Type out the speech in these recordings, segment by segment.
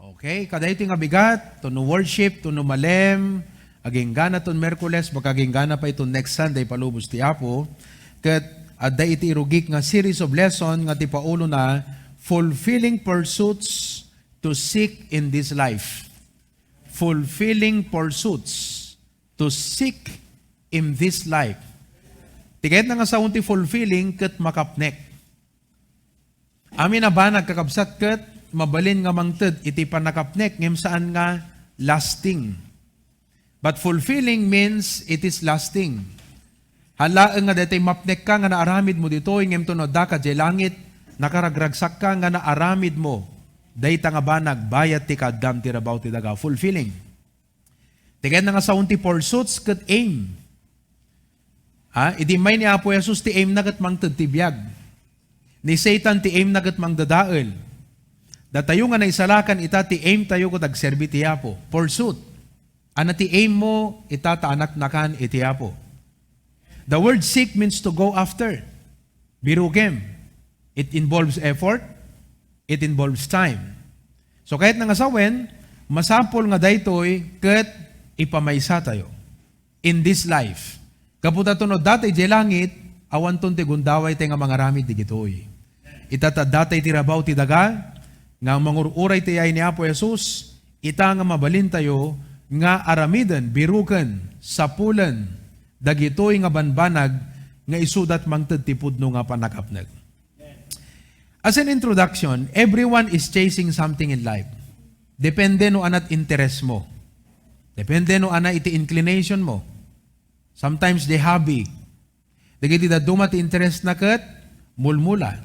Okay, kada ito nga bigat, to no worship, to no malem, aging gana ton Merkules, magaging gana pa ito next Sunday, palubos ti Apo, kat adda iti irugik nga series of lesson nga ti paulo na fulfilling pursuits to seek in this life. Fulfilling pursuits to seek in this life. Tigayat na nga sa unti fulfilling kat makapnek. Amin na ba nagkakabsat kat mabalin nga mangted iti panakapnek ngem saan nga lasting. But fulfilling means it is lasting. Halaan nga detay mapnek ka nga naaramid mo dito ngem tunod da ka jay langit nakaragragsak ka nga naaramid mo dayta nga ba nagbayat ti kaddam ti rabaw ti daga fulfilling. Tigayat na nga sa unti pursuits kat aim. Idi may ni Apo Jesus ti aim na kat mangted ti biyag. Ni Satan ti aim na kat mangdadael. Datayo nga naisalakan ita ti aim tayo ko tagserbi ti Apo. Pursuit. Ana ti aim mo itata anak-nakan iti Apo. The word seek means to go after. Birugem. It involves effort. It involves time. So kahit nangasawen, masapol nga daytoy ket ipamaysa tayo. In this life. Kaputa tunod datay di langit, awan ton ti gundaway tayo nga mga ramid di gitoy. Itata datay ti rabaw ti daga, nga mangururay ti ay ni Apo Jesus, ita nga mabalin tayo, nga aramiden, biruken, sapulen, dagitoy nga banbanag, nga isudat mangted ti pudno nga panakapnag. As an introduction, everyone is chasing something in life. Depende no anat interest mo. Depende no ana iti inclination mo. Sometimes the hobby. Dagiti da dumat interest na kat, mulmula.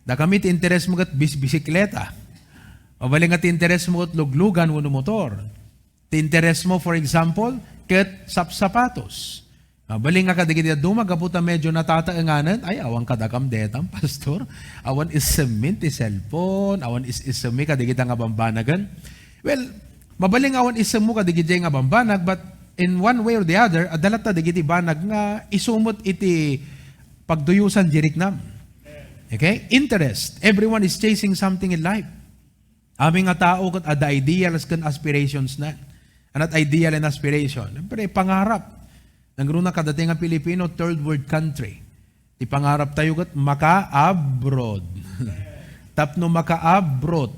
Da kami ti interest mo kat bisikleta. O bali nga ti interest mo kat luglugan wano motor. Ti interest mo, for example, kat sapatos. Bali nga kadagiti da dumag, kaputa medyo natataanganan, ay awan kadakam detang, pastor. Awan isamin ti cellphone, awan isami kadagiti nga bambanagan. Well, mabaling awan isam mo kadagiti nga bambanag, but in one way or the other, adalat ta digiti banag nga isumot iti pagduyusan jiriknam. Okay? Interest. Everyone is chasing something in life. Aming nga tao kat ada ideals kan aspirations na. Anat ideal and aspiration. Siyempre, pangarap. Nangruna kadating ang Pilipino, third world country. Di pangarap tayo kat maka-abroad. Tapno maka-abroad.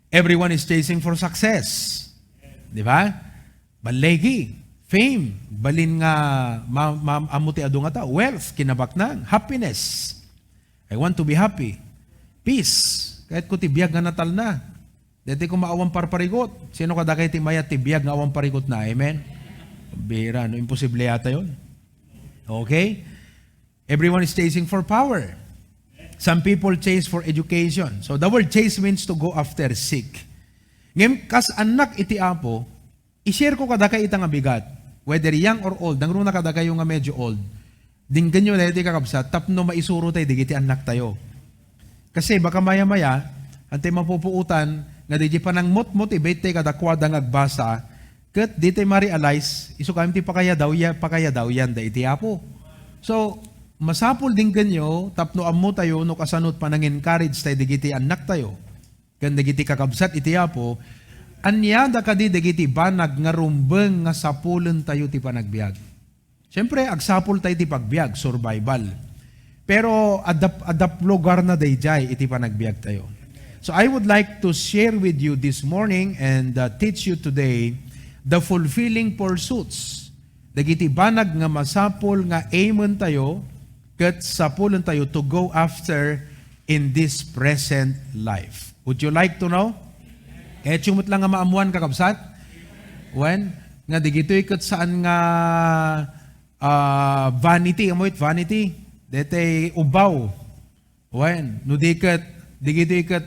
Everyone is chasing for success. Di ba? Balegi, fame, balin nga amuti adu nga ta, wealth, kinabaknang, happiness. I want to be happy. Peace. Kahit ko tibiyag nga natal na. Dati ko maawang parparigot. Sino kada kayo timaya tibiyag nga awang parigot na? Amen? Bira, no? Imposible yata yun. Okay? Everyone is chasing for power. Some people chase for education. So the word chase means to go after, seek. Ngayon, kas anak iti Apo, i-share ko kada kayo itang bigat, whether young or old, nang runa kada kayo nga medyo old, dinggan nyo na iti kakabsat, tapno maisuro tayo, digiti anak tayo. Kasi baka maya-maya, antay mapupuutan, nga di pa nang motivate tayo kada kwadang agbasa, kat di tayo ma-realize, isukam ti pakaya daw yan, da iti Apo. So, masapul dinggan nyo, tapno ammo tayo, no kasanot pa nang encourage tayo, digiti anak tayo. Ganda digiti kakabsat iti Apo, anyada kadi dagiti banag nga rumbeng nga sapulen tayo ti panagbiag. Siyempre, agsapul tayo ti pagbiag, survival. Pero adap lugar na dayjay iti panagbiag tayo. So I would like to share with you this morning and teach you today the fulfilling pursuits. Dagiti banag nga masapul nga aimon tayo ket sapulen tayo to go after in this present life. Would you like to know? Kaya tsumot lang nga maamuan kakabsat. When? Nga digito ikat saan nga vanity. Amoy vanity. Dete ubaw. When? No digito ikat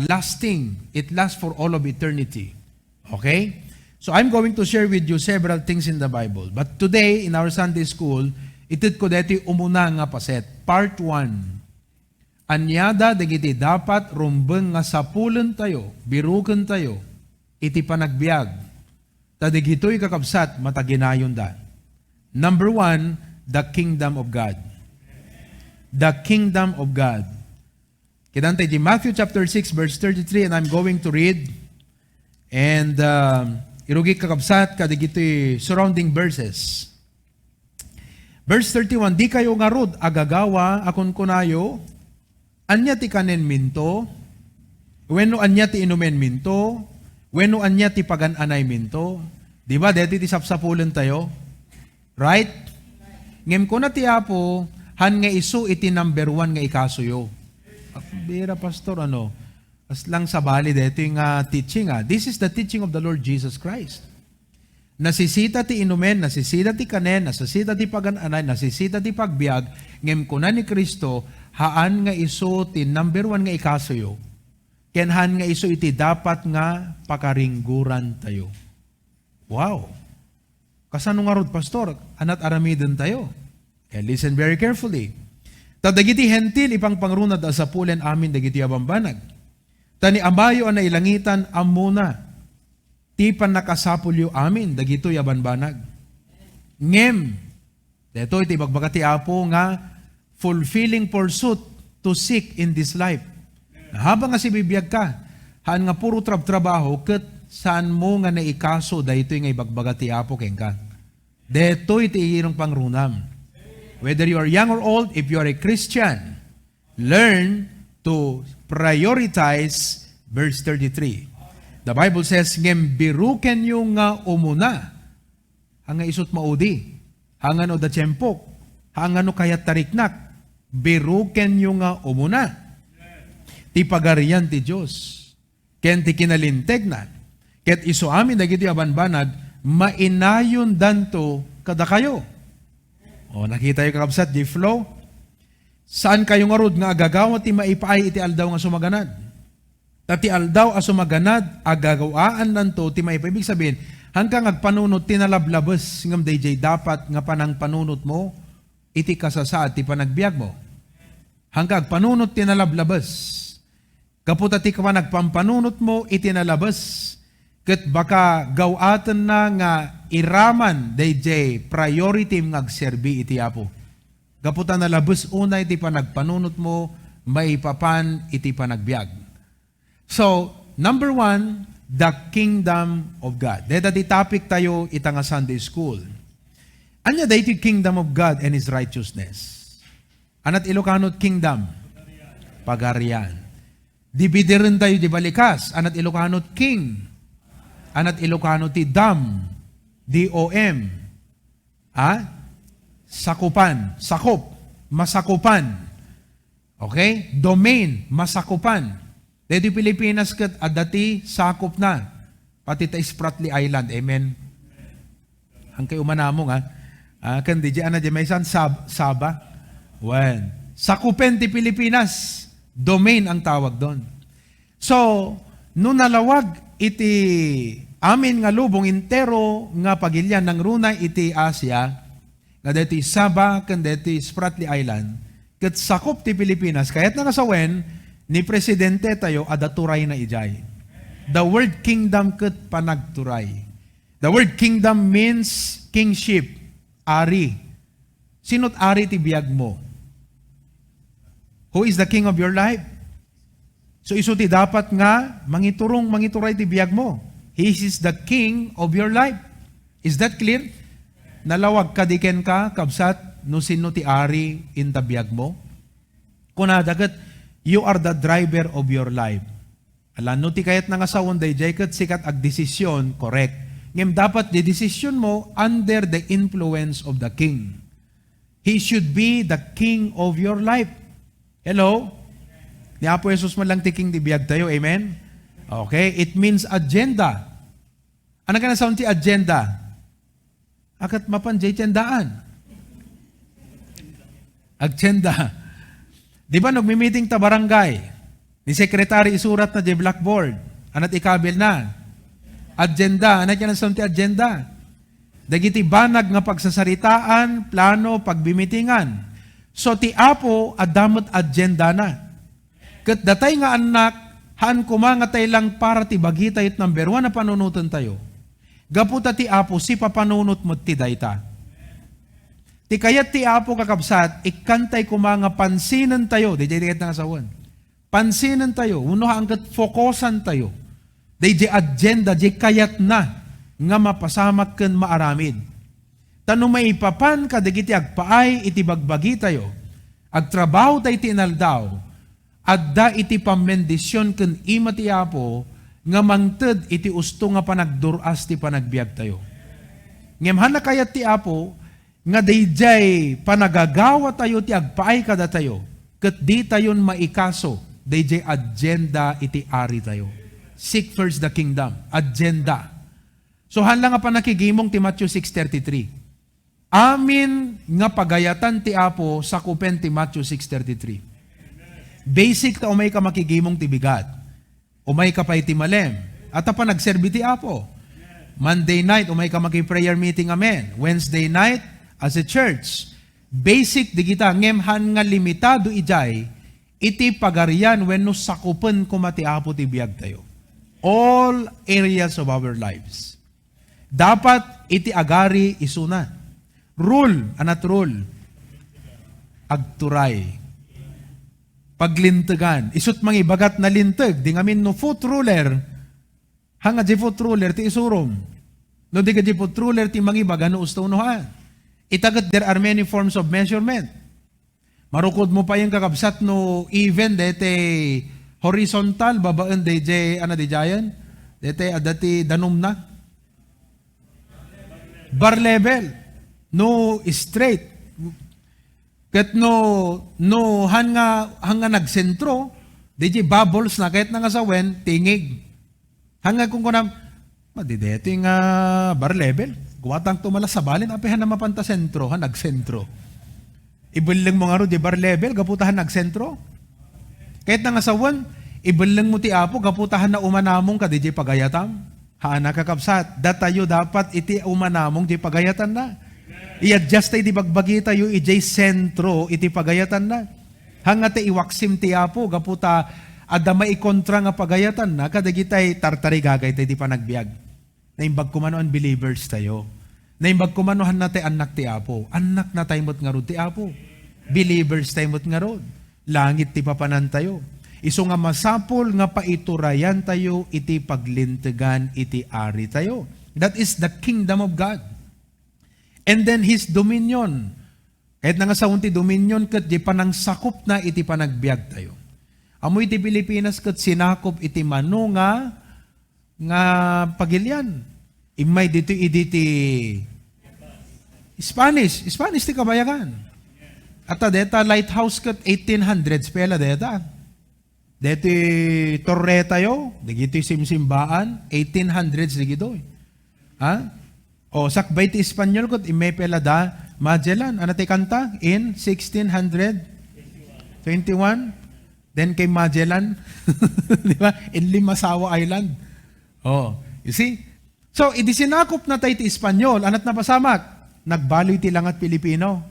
lasting. It lasts for all of eternity. Okay? So I'm going to share with you several things in the Bible. But today, in our Sunday school, itid ko deti umuna nga paset. Part 1. Anyada dagiti dapat rumbeng nga sapulen tayo, biruken tayo, iti panagbiag. Tadigito'y kakabsat, mataginayon da. Number 1, the kingdom of God. The kingdom of God. Kinantay di Matthew chapter 6 verse 33 and I'm going to read. And irugi kakabsat kadigito'y surrounding verses. Verse 31, di kayo ngarod agagawa akon kunayo, anya ti kanen minto, wenno anya ti inumen minto, wenno anya ti pagan-anay minto. Di ba, dito ti sapsapulen tayo? Right? Ngem ko na ti Apo, han nga isu iti number 1 nga ikasuyo. Bira, pastor, ano? As lang sa bali, dito yung teaching. This is the teaching of the Lord Jesus Christ. Nasisita ti inumen, nasisita ti kanen, nasisita ti pagan-anay, nasisita ti pagbiag, ngem kuna ni Kristo, haan nga iso ti number 1 nga ikasuyo, kenhan nga iso iti dapat nga pakaringguran tayo. Wow! Kasano nga rod, pastor? Anat aramidin tayo. And listen very carefully. Tadagiti hentil ipang pangrunad sa pulen amin dagiti abambanag. Tani ambayo ang nailangitan amuna. Ti pan nakasapulyo amin dagito yabanbanag. Ngem, deto iti bagbagati Apo nga fulfilling pursuit to seek in this life. Habang nga si bibiyag ka, haan nga puro trabaho ket saan mo nga naikaso dahito nga ibagbagati Apo ken ka. Deto iti irong pangrunam. Whether you are young or old, if you are a Christian, learn to prioritize verse 33. The Bible says, ngem biruken yung nga umuna, hanga isut maudi, hanga no da tiyempok, hanga no kayat tariknak, biruken yung nga umuna. Ti pagarian ti Diyos, ken ti kinalintegnan, ket iso amin dagiti abanbanag, mainayon danto kada kayo. O nakita yung kakabsat, di flow, saan kayo nga rod nga agagawa ti maipaay iti aldaw nga sumaganad? Tati aldaw a sumaganad, agagawaan nanto, ti may ibig sabihin, hanggang agpanunot, tinalablabas, ngam DJ, dapat nga panang panunot mo, iti kasasaad, ti panagbiag mo. Hanggang agpanunot, tinalablabas. Kaputa ti ka nagpampanunot mo, itinalabas. Ket baka gawatan na nga iraman, DJ, priority nga agserbi iti Apo. Kaputa na labas unay, iti panagpanunot mo, maipapan, iti panagbiag. So, number 1, the kingdom of God. Dito di topic tayo itang Sunday school. Anya dito kingdom of God and His righteousness. Anat Ilocanot kingdom? Pagarian. Dibidirin tayo di balikas. Anat Ilocanot king. Anat Ilocanot ti dam. D-O-M. Sakupan. Sakop. Masakupan. Okay? Domain. Masakupan. Dito Pilipinas kat adati sakop na. Pati ta Spratly Island. Amen. Ang kayo manamong kan di ana di may Saba. Wen. Sakupen ti Pilipinas. Domain ang tawag doon. So, no nalawag iti amin nga lubong intero nga pagilyan ng runay iti Asia, nga dito Saba kan dito Spratly Island, kat sakop ti Pilipinas, kahit na kasawen, ni presidente tayo adaturay na ijay. The word kingdom ket panagturay. The word kingdom means kingship, ari. Sino't ari ti biag mo? Who is the king of your life? So iso ti dapat nga mangituray ti biag mo. He is the king of your life. Is that clear? Nalawag kadiken ka kabsat no sino ti ari in ta biag mo? Kunadagat you are the driver of your life. Alam, no ti kayat nga sawon day ket sikat ag desisyon, correct. Ngem dapat di desisyon mo under the influence of the king. He should be the king of your life. Hello? Ni Apo Jesus man lang ti king di biag tayo, amen? Okay, it means agenda. Ano ka na sound ti agenda? Akat mapanjay tiyandaan. Agenda. Di ba nagmi-meeting ta barangay? Ni sekretary isurat na di blackboard. Anat ikabil na. Agenda. Anat yan ang sound ti agenda. Dagiti banag nga pagsasaritaan, plano, pagbimitingan. So ti Apo, adamot agenda na. Kat datay nga anak, haan kumangatay lang para ti bagitayit number 1 na panunutan tayo. Gaputa ti Apo, si papanunot mo ti dayta. Ti kayat ti Apo kakabsat, ikantay kumanga pansinan tayo, di jay na asawan. Pansinan tayo, uno hanggat fokusan tayo. Day di agenda, di kayat na nga mapasamak ken maaramid. Tano may ipapan kadagiti agpaay iti bagbagi tayo. Agtrabaho tayo tinaldaw. Adda iti pamendisyon ken ima ti Apo nga mangted iti usto nga panagduras ti panagbiag tayo. Ngem na kayat ti Apo nga dayjay panagagawa tayo ti agpaay kada tayo. Ket di tayon maikaso dayjay agenda iti ari tayo. Seek first the kingdom. Agenda. So hanlang nga panakigimong ti Matthew 6:33. Amin nga pagayatan ti Apo sa kupen ti Matthew 6:33. Basic ta umay ka makigimong ti bigat. Umay ka pa iti malem. At pa nagserbi ti Apo. Monday night umay ka maki-prayer meeting amen. Wednesday night as a church. Basic di kita ngemhan nga limitado ijay iti pagarian wenno sakupen kuma ti Apo ti biag tayo. All areas of our lives. Dapat iti agari isuna. Rule, anat rule. Agturay. Paglintegan. Isut mga ibagat na linteg. Di ngamin no foot ruler. Hanga di foot ruler ti isurom. No di ka di foot ruler ti mga ibaga no usto unuhan. Itagat there are many forms of measurement. Marukod mo pa yung kakabsat no even dete horizontal babaan dete ana di jayan. Dete adati danom na. Bar level, no straight. Ket no hanga nagsentro, DJ bubbles na kahit nga sawen tingig. Hanga kung kunam madidete nga bar level, guwatang tumala sa balin apihan na mapanta sentro, han nagsentro. Ibulang mo nga ro di bar level, gaputahan nagsentro. Kahit nga sawen, ibulang mo ti Apo, gaputahan na umanamong ka DJ pagayatam. Haan nakakapsat, datayo dapat iti umanamong di pagayatan na. I-adjust tayo di bagbagi tayo, ijay sentro iti pagayatan na. Hanga te iwaksim ti Apo, gaputa adama ikontra nga pagayatan na, kadagitay tartari gagay tayo di panagbiag. Naimbag kumano ang believers tayo. Naimbag kumanohan na tayo anak ti Apo. Anak na tayo mo't nga rod ti Apo. Believers tayo mo't nga rod. Langit ti papanan tayo. Iso nga masapol nga paiturayan tayo, iti paglintegan, iti ari tayo. That is the kingdom of God. And then His dominion. Kahit nga sa unti dominion, kat di panang sakop na iti panagbiag tayo. Amoy iti Pilipinas kat sinakop iti mano nga pagilyan. Imay dito iditi Spanish ti kabayagan. At deta lighthouse kat 1800s pela deta. Dito Torreta yo, digito simsimbaan, 1800s digito. Ha? O sakbay ti Espanyol kot imay pelada Magellan, ano ti kanta? In 1621. Then kay Magellan, di ba? In Limasawa Island. Oh, you see? So, idisinakop na tayo ti Espanyol, anat na pasamak, nagbaloy ti langat Pilipino.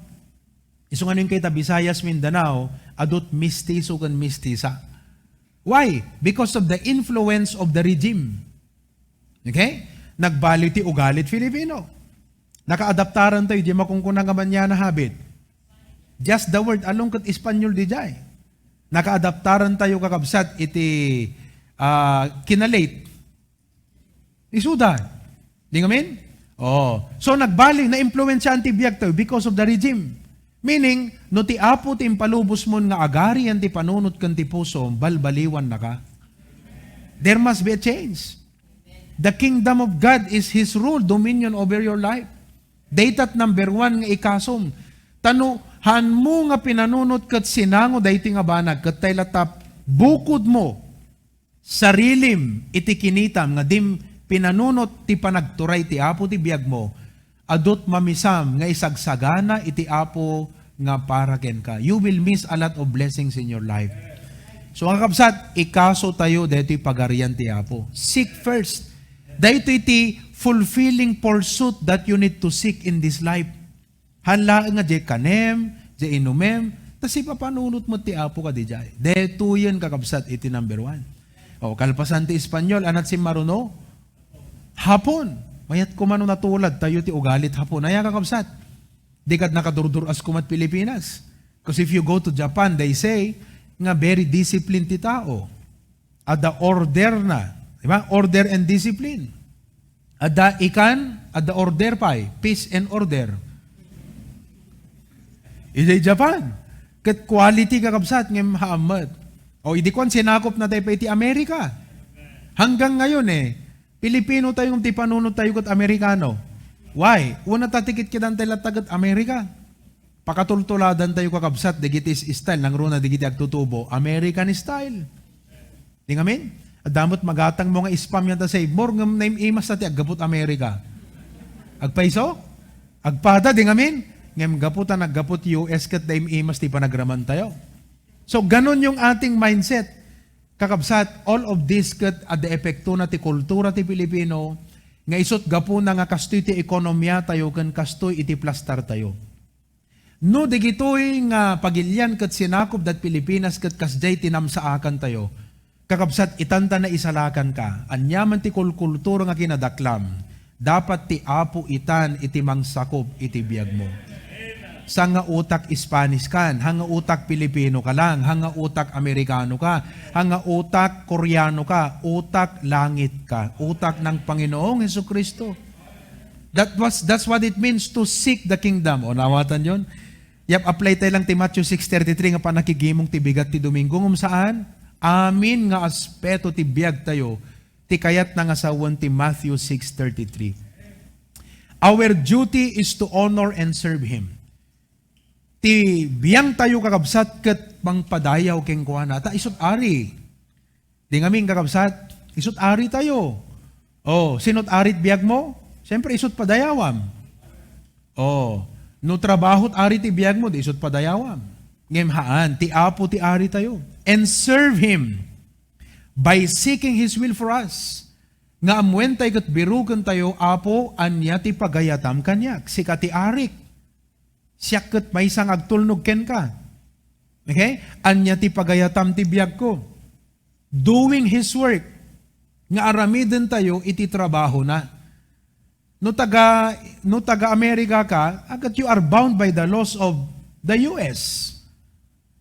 Iso nga yung kay Visayas, Mindanao, adot mistiso kan mistisa. Why? Because of the influence of the regime. Okay? Nagbali ti ugalit Filipino. Nakaadaptaran tayo, di makungkuna nga man niya na habit. Just the word, along kat Espanyol di jay. Nakaadaptaran tayo kakabsat iti kinalate. Isuda. Di nga min? Oh. So nagbali, na-influensya antibiyag tayo because of the regime. Meaning, no ti Apo ti impalubos mo nga agari yan ti panunot kan ti puso, balbaliwan na ka. There must be a change. The kingdom of God is His rule, dominion over your life. Datat number 1 nga ikasom. Tanuhan mo nga pinanunot kat sinango dayti nga banag, kat tay latap, bukod mo, sarilim iti kinitam, nga dim pinanunot ti panagturay ti Apo ti biyag mo, adot mamisam nga isagsagana iti Apo nga para ken ka. You will miss a lot of blessings in your life. So ang kapsat, ikaso tayo dito pagarian ti Apo. Seek first. Dito iti fulfilling pursuit that you need to seek in this life. Hanla nga di kanem, di inumem, tas ipapanunot mo ti Apo ka di jay. Dito yan kakapsat iti number 1. O kalpasan ti Espanyol, anat si Maruno, hapon. Mayat kumano natulad tayo ti ugalit hapon. Ay kakapsat. Di kat nakadurduras kumat Pilipinas. Because if you go to Japan, they say, nga very disciplined ti tao. Ada order na. Diba? Order and discipline. Ada ikan, ada order pa'y. Peace and order. Iti Japan. Kat quality kakabsat ng Muhammad. O idi kon sinakop na tayo pa iti Amerika. Hanggang ngayon Pilipino tayong ti panunod tayo kat Amerikano. Why? Una tatikit kidan tayo tagat Amerika. Pakatultuladan tayo kakabsat, digitis style, nang runa digiti agtutubo, American style. Di ngamin? Adamot magatang mga spam yan ta say, more ngam name imas tati aggapot Amerika. Agpaiso? Agpada, di ngamin? Ngam gaputan aggapot US kat name imas ti panagraman tayo. So, ganun yung ating mindset. Kakabsat, all of this kat at the epekto na ti kultura ti Pilipino, nga isot gapu na nga kastoy ti ekonomiya tayo, kan kastoy iti plastar tayo. No, digitoy nga pagilyan kat sinakop dat Pilipinas kat kasjay tinamsaakan tayo. Kakabsat, itanta na isalakan ka. Anyaman ti kultura nga kinadaklam. Dapat ti apo itan iti mangsakop iti biyag mo. Sa nga utak Spanish kan, hanga utak Pilipino ka lang, hanga utak Amerikano ka, hanga utak Koreano ka, utak langit ka, utak ng Panginoong Hesukristo. That's what it means to seek the kingdom. O nawatan yon? Yap, apply tayo lang ti Matthew 6:33 nga panakigimong ti bigat ti Domingo. Saan? Amin nga aspeto ti biyag tayo, ti kayat na nga sawan ti Matthew 6:33. Our duty is to honor and serve Him. Ti biyang tayo kakabsat ket pangpadayaw keng kuana ta isut ari. Di ngamin kakabsat, isut ari tayo. Oh, sinut arit biyag mo? Siyempre isut padayawam. Oh, no trabahot ari ti biyag mo, di isut padayawam. Ngem haan, ti apo ti ari tayo. And serve Him by seeking His will for us. Nga amwen tayo kat birugan tayo, apo, anya ti pagayatam kanyak. Sika ti arik. Siya kat may isang agtulnog ken ka. Okay? Anya ti pagayatam ti biyag ko. Doing His work. Nga aramiden tayo, iti trabaho na. No taga Amerika ka, agad you are bound by the laws of the US.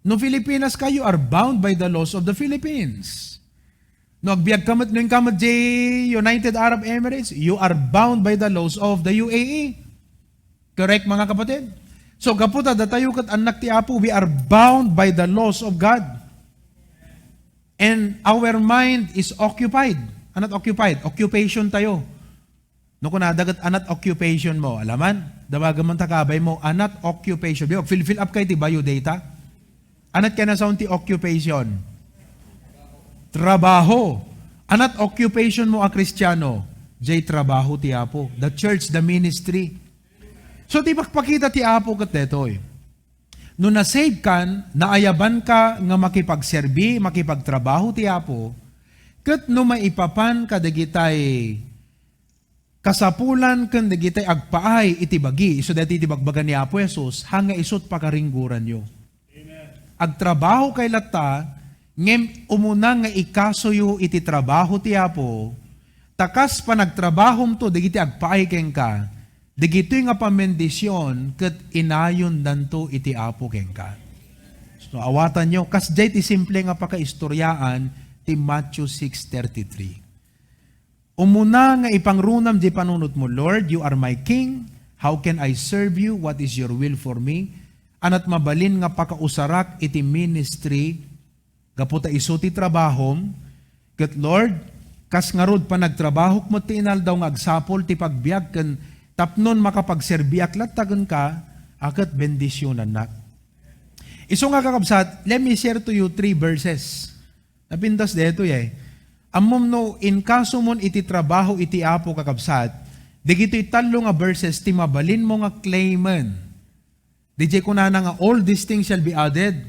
No Filipinas ka, you are bound by the laws of the Philippines. No agbiag kamat, no yung kamat United Arab Emirates, you are bound by the laws of the UAE. Correct mga kapatid? So kaputa, datayo kat anak ti Apo, we are bound by the laws of God. And our mind is occupied. Anat occupied? Occupation tayo. No kung nadagat anat occupation mo, alaman, dabagaman takabay mo, anat occupation. Fill up kayo ti bio data. Anat ka na sa ti occupation? Trabaho. Anat occupation mo a Kristiyano? Jay trabaho ti Apo. The church, the ministry. So di pakita ti Apo kat detoy. No na-save kan, naayaban ka nga makipagserbi, makipagtrabaho ti Apo, kat no maipapan ka dagitay kasapulan kan dagitay agpaay iti bagi. So dati iti bagbagan ni Apo Jesus, hanga isot pakaringguran nyo. Agtrabaho kay lata, ngem umuna nga ikasoyo iti trabaho ti Apo, takas pa nagtrabahom to, dagiti agpaay keng ka, digito'y nga pamendisyon ket inayon danto iti Apo keng ka. So awatan nyo, kasjay ti simple nga pakaistoryaan ti Matthew 6:33. Umuna nga ipangrunam di panunot mo, Lord, you are my King. How can I serve you? What is your will for me? Anat mabalin nga pakausarak iti ministry, gaputa iso ti trabahom, ket Lord, kas ngarod pa nagtrabahok mo ti inal daw nga agsapol ti pagbiag ken tapnon makapagserbiak latagan ka, akat bendisyonan na. Iso nga kakabsat, let me share to you 3 verses. Napintas deto Amom no, in kaso mon iti trabaho iti Apo kakabsat, digito'y talo nga verses, ti mabalin mo nga claimen. DJ ko na nga, all these things shall be added.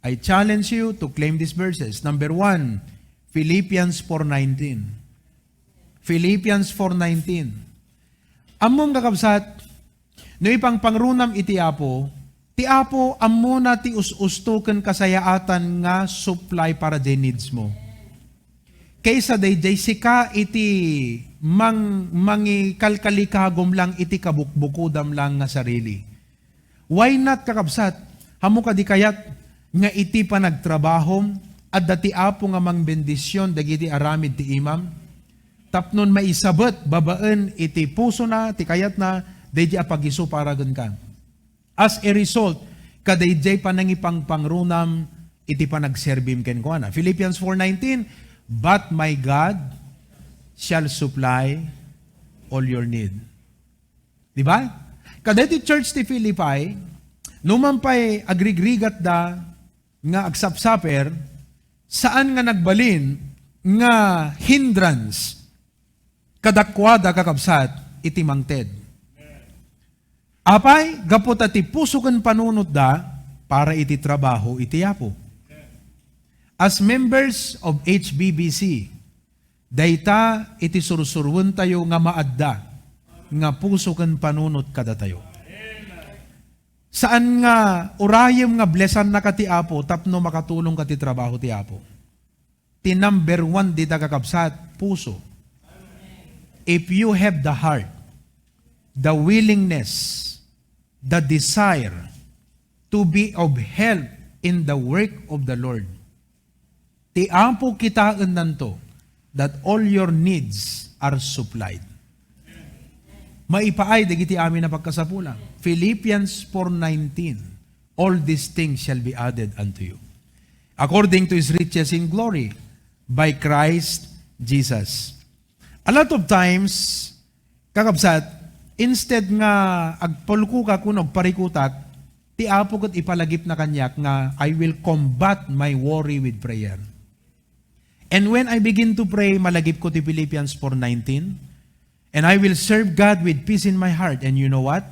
I challenge you to claim these verses. Number 1, Philippians 4:19. Philippians 4:19. Among kakabsat, no ipang pangrunam iti Apo, ti Apo ammo na ti us-ustuken kasayaatan nga supply para the needs mo. Kaysa day sika iti mangi kalkalikagom lang iti kabukbukudam lang nga sarili. Why not kakabsat? Hamo ka di kayat nga iti pa nagtrabahom, at dati apo nga mang bendisyon, dagiti aramid ti imam, tapnon maisabot, babaan, iti puso na, ti kayat na, daydi apagiso paragon ka. As a result, kadayjay panangipang pangrunam, iti pa nagserbim ken ko na. Philippians 4:19, but my God shall supply all your need. Di ba? Kadayti church ti Philippi, numampay agrigrigat da, nga agsapsaper, saan nga nagbalin, nga hindrance, kadakwada kakabsat, iti mangted. Apay, gapot ati puso ken panunot da, para iti trabaho, iti yapo. As members of HBBC, dayta iti sursurwen tayo nga maadda, nga puso ken panunot kada tayo. Saan nga urayem nga blesan na kati Apo, tapno makatulong kati trabaho ti Apo. Ti number 1 di kakabsat, puso. If you have the heart, the willingness, the desire to be of help in the work of the Lord, ti Apo kitaan nanto that all your needs are supplied. Maipaay dagiti amin na pagkasapulang. Philippians 4:19, all these things shall be added unto you, according to His riches in glory, by Christ Jesus. A lot of times, kakabsat, instead nga agpulko ka kunog parikutak, ti Apo kat ipalagip na kanyak nga, I will combat my worry with prayer. And when I begin to pray, malagip ko ti Philippians 4:19, and I will serve God with peace in my heart. And you know what?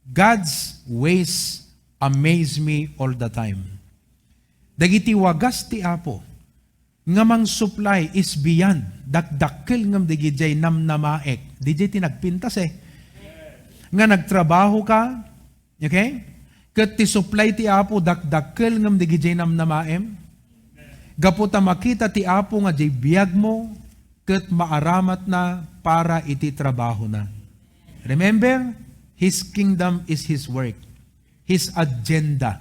God's ways amaze me all the time. Dagiti wagas ti Apo, nga mang supply is beyond. Dakdakkel ngam digijay namnamaek. Dijay tinagpintas Nga nagtrabaho ka, okay? Kat ti supply ti Apo, dakdakkel ngam digijay namnamaem. Gaputa makita ti Apo nga jay biyag mo, kat maaramat na para iti trabaho na. Remember, His kingdom is His work. His agenda.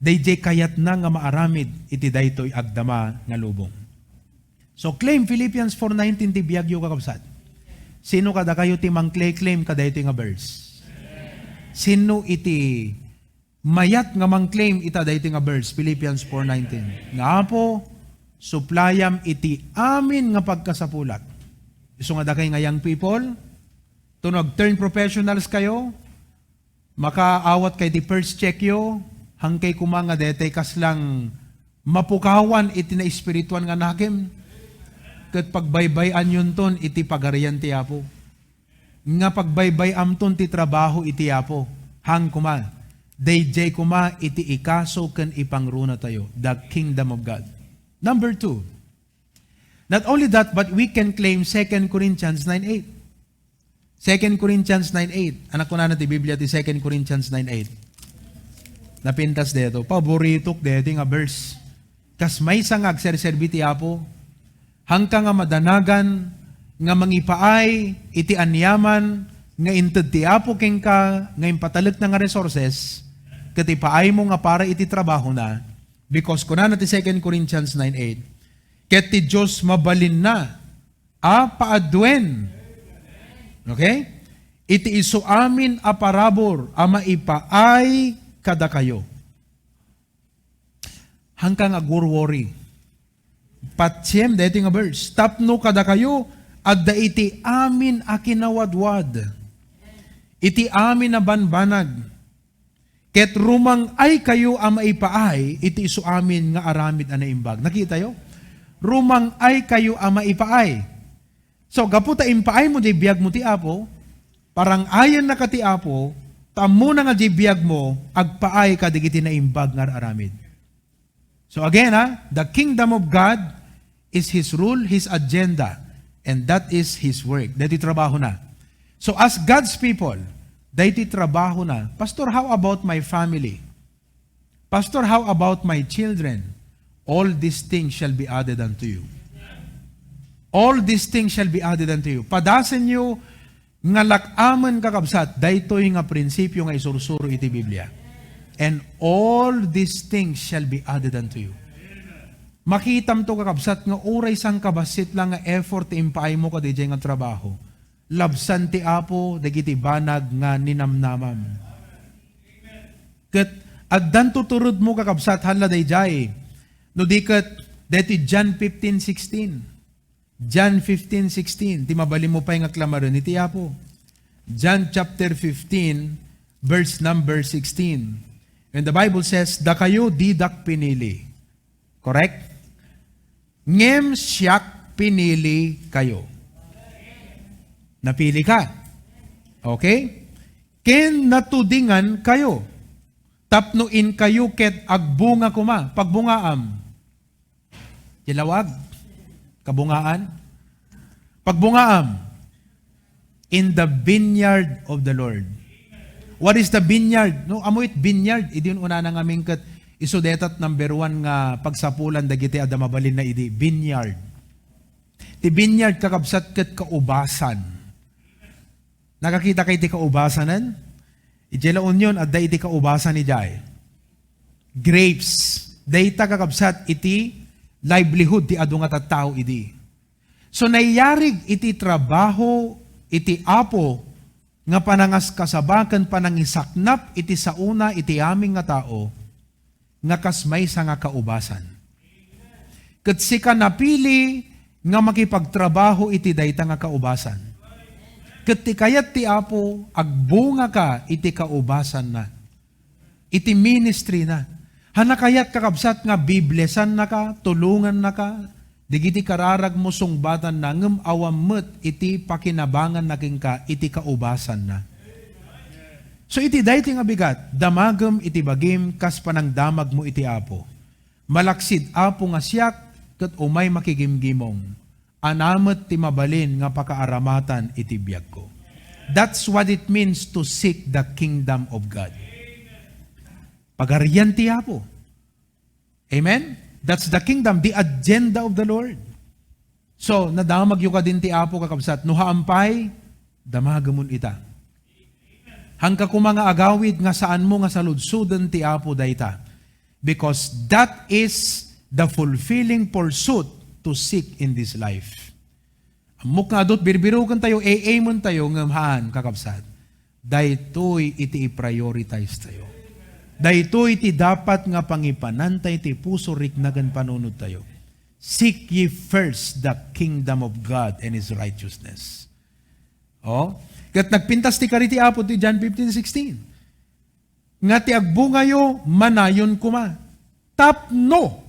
Dayjay kayat na nga maaramid iti daytoy agdama nga lubong. So claim Philippians 4:19 ti biyagyo kakabsat. Sino kada kayo ti mangclaim kada iti nga verse? Sino iti mayat nga mangclaim ita daytoy nga verse? Philippians 4:19. Nga po, supplyam iti amin nga pagkasapulat. Iso nga dakay nga young people, tunog turn professionals kayo, makaawat kay di first check yo, hangkay kumanga detay kaslang mapukawan iti na espirituan nga nakim, kat pagbaybayan yun ton iti pagarian ti Apo. Nga pagbaybayam ton ti trabaho iti Apo, hang kuma, dayjay kuma iti ikaso ken ipangruna tayo, the kingdom of God. Number 2, not only that, but we can claim 2 Corinthians 9:8. 2 Corinthians 9:8. Anak ko na ti Biblia ti 2 Corinthians 9:8. Napintas deto. Paboritok deto nga verse. Kas may sangag serserbi ti Apo, hangka nga madanagan, nga mangipaay, iti anyaman, nga inted ti Apo ken ka, nga impatalag na nga resources, kat ipaay mo nga para iti trabaho na, because kunana ti 2 Corinthians 9:8, ket ti Diyos mabalin na, paadwen. Okay? Iti isu amin a parabor, maipaay kada kayo. Hangkang agurwori. Patsiem, dito nga verse, tapno kada kayo, adda iti amin a kinawadwad. Iti amin na banbanag. Ket rumang ay kayo a maipaay, iti isu amin nga aramid a naimbag. Nakita yo? Rumang ay kayo a maipaay. So, gaputa impaay mo di biyag mo ti Apo, parang ayan na ka ti Apo, tamo na nga di biyag mo, agpaay ka digiti na imbag nga aramid. So again, the kingdom of God is His rule, His agenda, and that is His work. Dati trabaho na. So as God's people, dati trabaho na. Pastor, how about my family? Pastor, how about my children? All these things shall be added unto you. All these things shall be added unto you. Padasen nyo nga lakaman kakabsat, daytoy nga prinsipyo nga isursuro iti Biblia. and all these things shall be added unto you. Makitam to kakabsat nga oray sang kabasit lang nga effort impaay mo ka DJ nga trabaho. Labsan ti Apo dagiti banag nga ninamnamam. Ket addan tuturod mo kakabsat hala DJ. No diket deti John 15:16. John 15:16 ti mabali mo pa nga klamaron ni ti Apo. John chapter 15 verse number 16. And the Bible says, da kayo didak pinili. Correct? Ngem siyak pinili kayo. Napili ka. Okay? Ken natudingan kayo. Tapnuin kayo ket agbunga kuma. Pagbungaam. Ilawag. Kabungaan. Pagbungaam. In the vineyard of the Lord. What is the vineyard? No, amoy it vineyard. Idi yun una nang aming ket isudetat number 1 nga pagsapulan dagiti adda mabalin na idi vineyard. Ti vineyard kakabsat ket kaubasan. Nakakita kay ti kaubasanan? Ijela union adda iti kaubasan ni Jay. Grapes. Dayta kakabsat iti livelihood ti adu nga tattao idi. So nayarig iti trabaho iti Apo nga panangas kasabakan panangisaknap iti sauna iti aming nga tao nga kasmay sa nga kaubasan. Ket sika napili nga makipagtrabaho iti dayta nga kaubasan. Ket ti kayat ti Apo agbunga ka iti kaubasan na. Iti ministry na. Hanakayat kakabsat nga biblesan na ka, tulungan na ka, digiti kararag mo sungbatan na ngem awammet iti pakinabangan naking ka iti kaubasan na. So iti dayti nga bigat, damagem iti bagim kas panangdamag mo iti Apo. Malaksid Apo nga siyak ket umay makigimgimong. Anamet ti mabalin nga pakaaramatan iti biag ko. That's what it means to seek the kingdom of God. Pagarian ti Apo. Amen? That's the kingdom, the agenda of the Lord. So, nadamag yu ka din ti Apo kakabsat. Nuhaampay, damagamon ita. Hangka ko mga agawid nga saan mo nga saludsudan ti Apo dayta. Because that is the fulfilling pursuit to seek in this life. Amok nga adot, birbirukan tayo, aimon tayo, ngamhaan, kakabsat. Daytoy iti i-prioritize tayo. Daytoy iti dapat nga pangipanantay ti puso riknagan panunod tayo. Seek ye first the kingdom of God and His righteousness. Oh, kat nagpintas ti kariti Apo ti John 15:16. Nga ti agbungayo manayon kuma. Tapno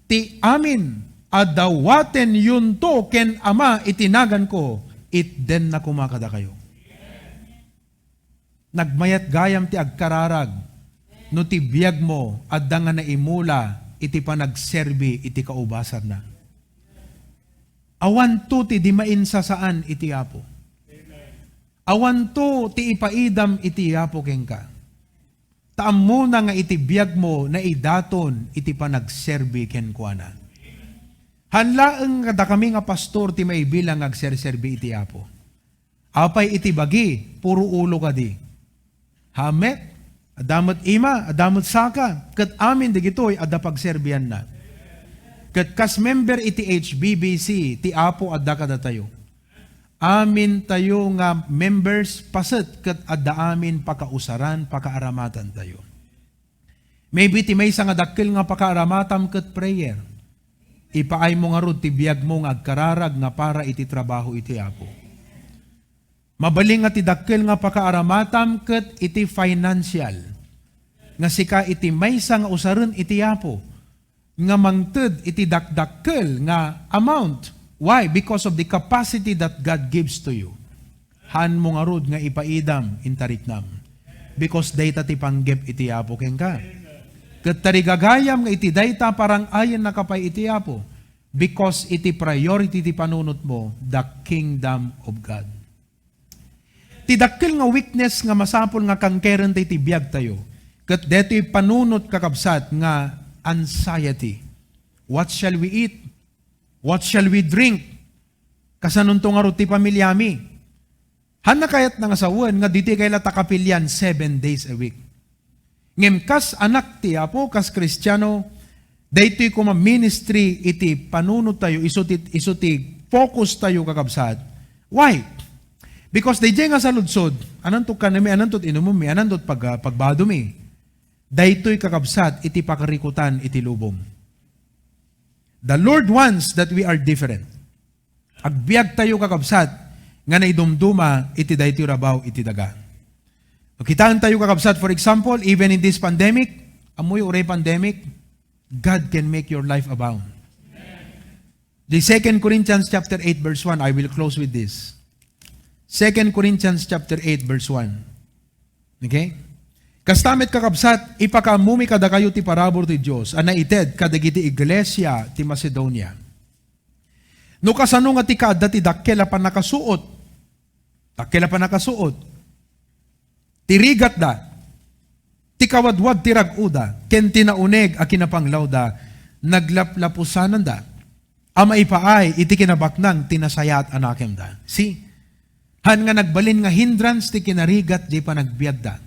ti amin adawaten yun to ken Ama itinagan ko it den na kumakada kayo. Nagmayat gayam ti agkararag no ti biag mo adda nga naimula iti panagserbi iti kaubasan na. Awan to ti di mainsa saan iti Apo. Awan to ti ipaidam iti Apo kengka. Taam mo na nga iti biag mo na idaton iti panagserbi kenkwana. Hanlaeng kada kami nga pastor ti may bilang agserserbi iti Apo. Apay iti bagi, puro ulo ka di. Hamet, adamot ima, adamot saka, ket amin digitoy adda pagserbian na. Ket kas member iti HBBC, ti Apo adda kada tayo. Amin tayo nga members paset ket adda amin pakausaran, pakaaramatan tayo. Maybe ti may nga dakkel nga pakaaramatam ket prayer. Ipaay mo nga rod ti biag mo nga agkararag nga para iti trabaho iti Apo. Mabaling nga ti dakkel nga pakaaramatam ket iti financial. Nga sika iti maysa nga usaren iti Apo. Nga mangted iti dakdakkel nga amount. Why? Because of the capacity that God gives to you. Han mo nga rod nga ipaidam intariknam. Because dayta ti panggep iti Apo kengka. Ket tarigagayam nga iti dayta parang ayen nakapay iti Apo. Because iti priority ti panunot mo, the kingdom of God. Ti dakkel nga weakness nga masapol nga kangkeren ti biag tayo. Ket detoy panunot kakabsat nga anxiety. What shall we eat? What shall we drink? Kasanunto nga ruti pamilyami. Han na kayat nga sawan nga diti kay latakapilyan 7 days a week. Ngem kas anak ti Apo, kas Kristiyano, daytoy kuma ministry iti panunod tayo, isuti focus tayo kakabsat. Why? Because dayjay nga sa ludsod, anantot kanami, anantot inumumi, anantot pagbadumi, daytoy kakabsat iti pakarikutan iti lubong. The Lord wants that we are different. Agbiag tayo kakabsat, nga naidumduma iti daytoy rabaw iti daga. Kitaan tayo kakabsat, for example, even in this pandemic, amoy uray pandemic, God can make your life abound. The 2 Corinthians chapter 8 verse 1, I will close with this. 2 Corinthians chapter 8 verse 1. Okay? Kastamit kakabsat, ipakamumi kada kayo ti parabor ti Diyos, anaited kadagiti iglesia ti Macedonia. No kasano nga ti kaadda ti dakkela pa nakasuot, tirigat da, tikawadwad tiraguda, ken tinauneg a kinapanglawda, naglaplapusanan da, ama ipaay iti kinabaknang tinasayat anakem da. See? Han nga nagbalin nga hindrance ti kinarigat di pa nagbiag da.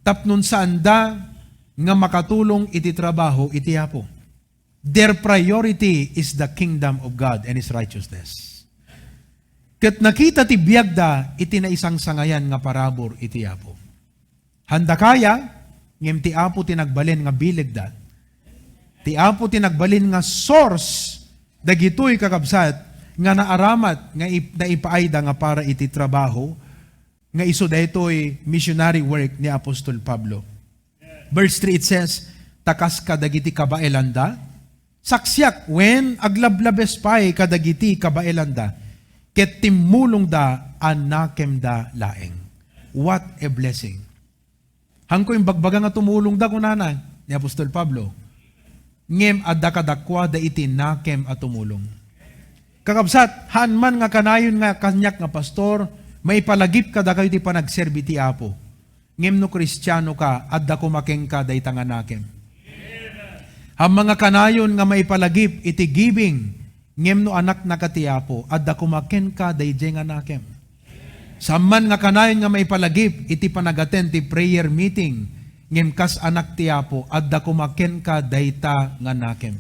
Tapnon saan da nga makatulong iti trabaho iti Apo. Their priority is the kingdom of God and His righteousness. Ket nakita ti biag da, iti na isang sangayan nga parabor iti Apo. Handa kaya, ngem ti Apo tinagbalin nga bilig da. Ti Apo tinagbalin nga source, dagitoy kakabsat, nga naaramat, nga naipaayda nga para iti trabaho, nga iso daytoy missionary work ni Apostol Pablo. Verse 3 it says, takas kadagiti kabaelanda, saksyak when aglablabes pay kadagiti kabaelanda, ket timulong da anakem da laeng. What a blessing. Hangko yung bagbaga nga tumulong da kunana ni Apostol Pablo. Ngem adda kadakwa da iti nakem at tumulong. Kakabsat, hanman nga kanayon nga kanyak nga pastor, may palagip ka da kayo ti panagserbi ti Apo. Ngem no Kristiyano ka, adda kumakeng ka da itanga nakem. Ang mga kanayon nga may palagip iti giving, ngem no anak na katiapo, adda kumaken ka dayjay nga nakem. Samman nga kanayon nga may palagip, iti panagaten ti prayer meeting, ngem kas anak tiapo, adda kumaken ka dayta nga nakem.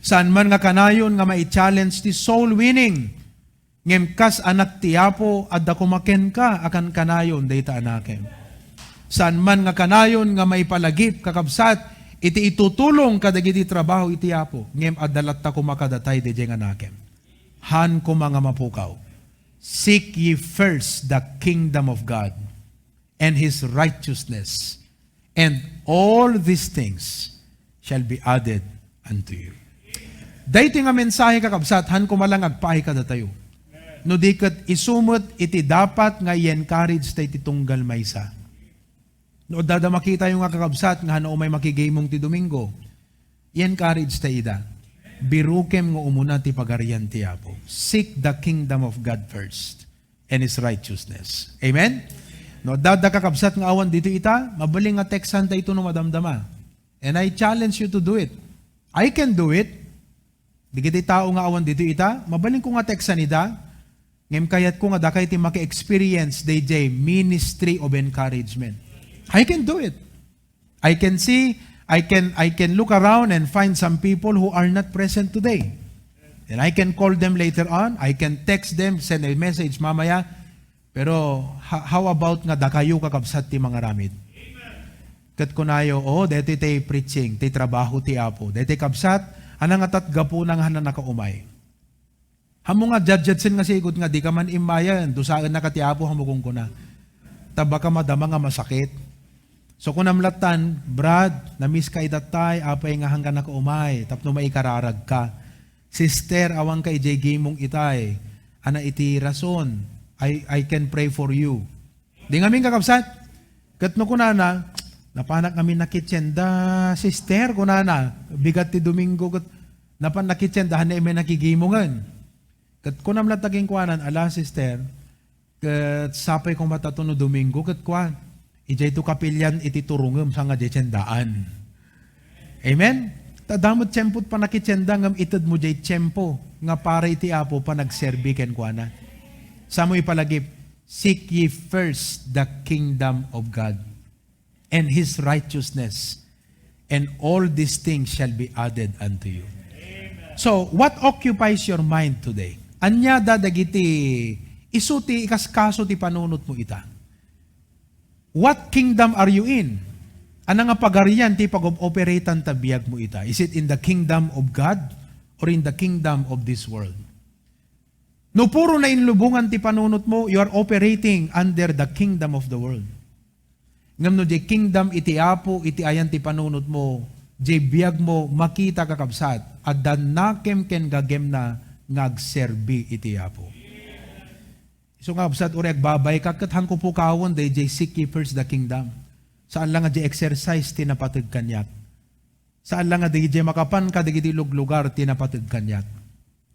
Saan man nga kanayon nga may challenge ti soul winning, ngem kas anak tiapo, adda kumaken ka akan kanayon dayta nakem. Saan man nga kanayon nga may palagip, kakabsat, iti itutulong kadagiti trabaho iti Apo, ngem adalat ta kumakadatay dayjay nga nakem. Han ko mga mapukaw. Seek ye first the kingdom of God and His righteousness, and all these things shall be added unto you. Dayti nga mensahe kakabsat, han ko malang agpaay kadatayo. No di ket isumot iti dapat nga i-encourage tayo iti tunggal maysa. No, dada makita yung nga kakabsat nga ano may makigimong ti Domingo. I-encourage ta ida. Birukem nga umuna ti pagarian ti Apo. Seek the kingdom of God first and His righteousness. Amen? No, dada kakabsat nga awan dito ita, mabaling nga teksan ta ito no madamdama. And I challenge you to do it. I can do it. Di kiti tao nga awan dito ita, mabaling ko nga teksan ita, ngem kayat ko nga dakay ti maki-experience DJ ministry of encouragement. I can do it. I can see, I can look around and find some people who are not present today. And I can call them later on. I can text them, send a message mamaya. Pero how about nga dakayo kakabsat ti mga ramid? Kat kunayo, dito tayo preaching, tayo trabaho ti Apo. Dito kabsat, anang atat gapo nang hanan nakaumay. Hamo nga judgetsin nga sigot nga, di ka man imayan, dusaan na ka ti Apo hamukong ko na. Taba ka madama nga masakit. So kung namlatan, Brad, na-miss ka idatay, apay nga hanggang nakaumay, tapno maikararag ka. Sister, awang ka ijay gimong itay, ana iti rason, I can pray for you. Di nga min kakabsat, katno ko na, napanak kami nakitsenda, sister, ko na, bigat ti Domingo, napan nakitsendahan na ime nakigimongan. Kat ko namlataging kuanan, ala sister, kat sapay kong matatuno Domingo, kat kuan, ijay to kapilyan iti turungem sa nga jetsendaan. Amen? Tadamot tiyempot pa nakitsenda ngam itad mo jay tiyempo nga para iti Apo pa nagserbi ken kuana. Sa mo ipalagip, seek ye first the kingdom of God and His righteousness, and all these things shall be added unto you. So, what occupies your mind today? Anya dagiti isuti ikaskaso ti panunot mo ita. What kingdom are you in? Ano nga pagarian ti pag-operatan tabiyag mo ita? Is it in the kingdom of God or in the kingdom of this world? No puro na inlubungan ti panunot mo, you are operating under the kingdom of the world. Ngam no di kingdom iti apo, iti ayan ti panunot mo, di biyag mo makita kakabsat, at dan nakem ken gagem na ngagserbi iti apo. So nga absat uri agbabay kakat hangko po kawon, di seek ye first the kingdom. Saan lang nga di exercise tinapatid kanyak. Saan lang nga di makapan ka di lugar tinapatid kanyak.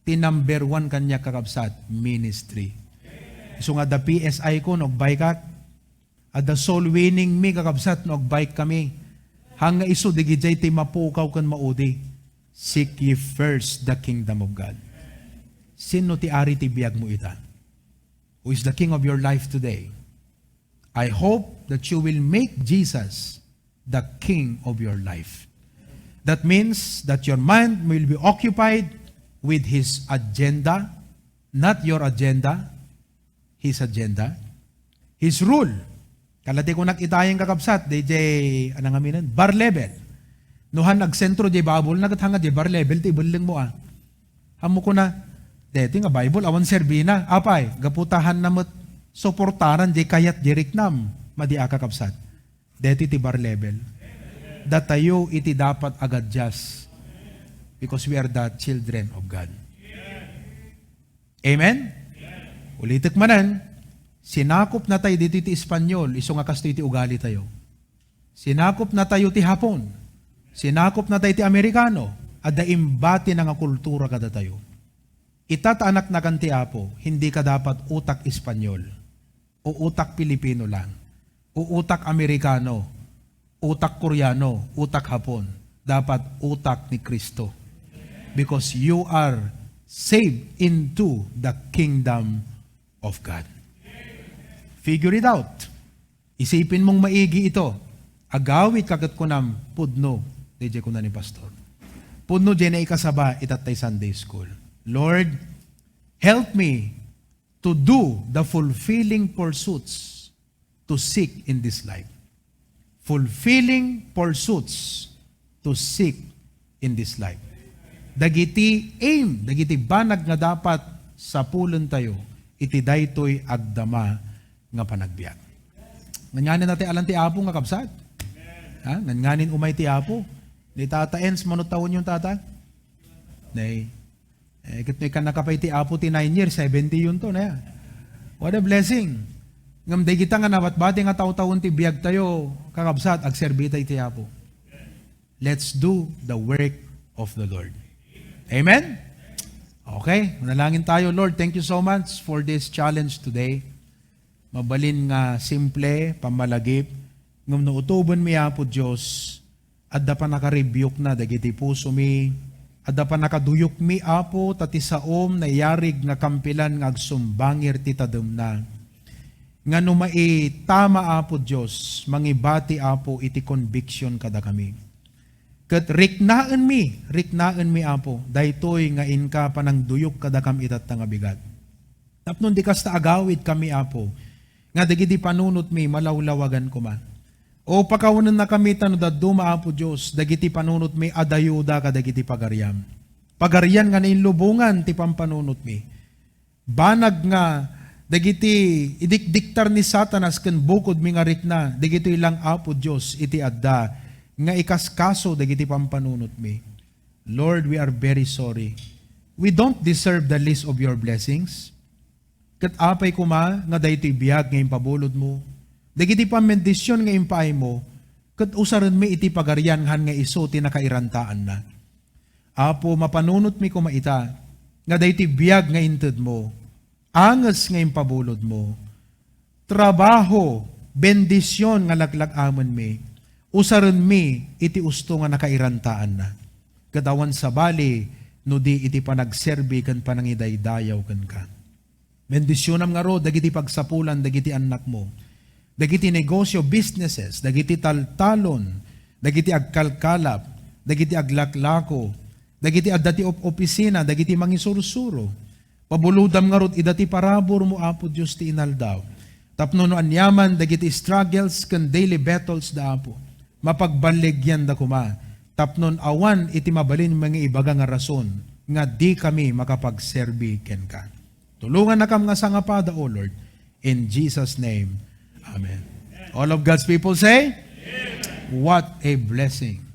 Number 1 kanyak kakabsat, ministry. So nga the PSI ko nogbay kat, at the soul winning me kakabsat nogbay kami. Hanga iso di gijay ti mapukaw kan maudi. Seek ye first the kingdom of God. Sino ti ari ti biyag mo ita? Who is the king of your life today? I hope that you will make Jesus the king of your life. That means that your mind will be occupied with His agenda, not your agenda, His agenda, His rule. Kalati ko nakitayang kakabsat, DJ, anang aminan, bar level. Nuhan nagsentro di Babul, nagatanga di bar level, ti buling mo ah. Hamo ko na, deti nga Bible, awan serbina, apay, gaputahan namot, suportaran di kayat di riknam, madi kakabsat. Deti ti bar level. Datayo iti dapat agad just. Because we are the children of God. Amen? Ulitik manan, sinakop na tayo dito iti Espanyol, iso nga kasto iti ugali tayo. Sinakop na tayo ti Hapon. Sinakop na tayo ti Amerikano. At daimbati na nga kultura kada tayo. Itataanak na kanti apo, hindi ka dapat utak Espanyol. O utak Pilipino lang. O utak Amerikano. Utak Koreano. Utak Hapon. Dapat utak ni Kristo. Because you are saved into the kingdom of God. Figure it out. Isipin mong maigi ito. Agawit kagat ko ng pudno. DJ ko na ni Pastor. Pudno dyan na ikasaba itatay Sunday School. Lord, help me to do the fulfilling pursuits to seek in this life. Fulfilling pursuits to seek in this life. Dagiti aim, dagiti banag nga dapat sa pulon tayo, iti daytoy agdama nga panagbiag. Nganyanin natin alam ti Apo nga kabsat. Ha? Nganyanin umay ti Apo. Ni Tata Ens, manutawon yung tata? Nay. Kit may kanakapay ti Apo ti 9 years, 70 yun to na. What a blessing. Ngam day kita nga nawat-bati nga taw-tawon ti biag tayo, kakabsat, agserbita iti Apo. Let's do the work of the Lord. Amen? Okay, manalangin tayo. Lord, thank you so much for this challenge today. Mabalin nga simple, pamalagip, ngam nautuban mi Apo Diyos, adda pa naka-rebuke na, dagiti puso mi, adda pa nakaduyok mi Apo, tati saom na yarig nga kampilan nga agsumbangir ti tadem na. Nga numai tama Apo Diyos, mangibati Apo iti conviction kada kami. Kat riknaan mi Apo, daytoy nga inka panang duyok kadakam itat nga bigat. Tapnon di kasta agawid kami Apo, nga dagiti panunot mi malawlawagan ko man. O pakawunan na kami tano daduma Apo Diyos, dagiti panunot mi adayuda ka dagiti pagariam. Pagarian nga nainlubungan ti pampanunot mi. Banag nga dagiti idikdiktar ni Satanas ken bukod mi nga rikna, dagiti ilang Apo Diyos iti adda nga ikaskaso dagiti pampanunot mi. Lord, we are very sorry. We don't deserve the least of your blessings. Kat apay kuma nga daytoy biag nga impabulod mo. Dagiti pamendisyon nga impaay mo, kat usaran mi iti pagarianhan nga iso ti nakairantaan na. Apo, mapanunot mi kumaita, nga daytoy biag nga inted mo, angas nga impabulod mo, trabaho, bendisyon nga laglag-amon mi, usaran mi iti usto nga nakairantaan na. Kadawan sa bali, no di iti panagserbi kan panangidaydayaw kan ka. Bendisyonam nga ro, dagiti pagsapulan, dagiti anak mo. dagiti negosyo, businesses, dagiti taltalon, dagiti agkalkalap, dagiti aglaklako, dagiti addati opisina, dagiti mangisursuro. Pabuludam nga rod idati parabor mo Apo Diyos ti inaldaw. Tapno no anyaman dagiti struggles ken daily battles da Apo. Mapagbaligyan da kuma. Tapnon awan iti mabalin mga ibaga nga rason nga di kami makapagserbi ken ka. Tulungan na kam nga sangapada, O Lord. In Jesus' name, Amen. All of God's people say, Amen. What a blessing.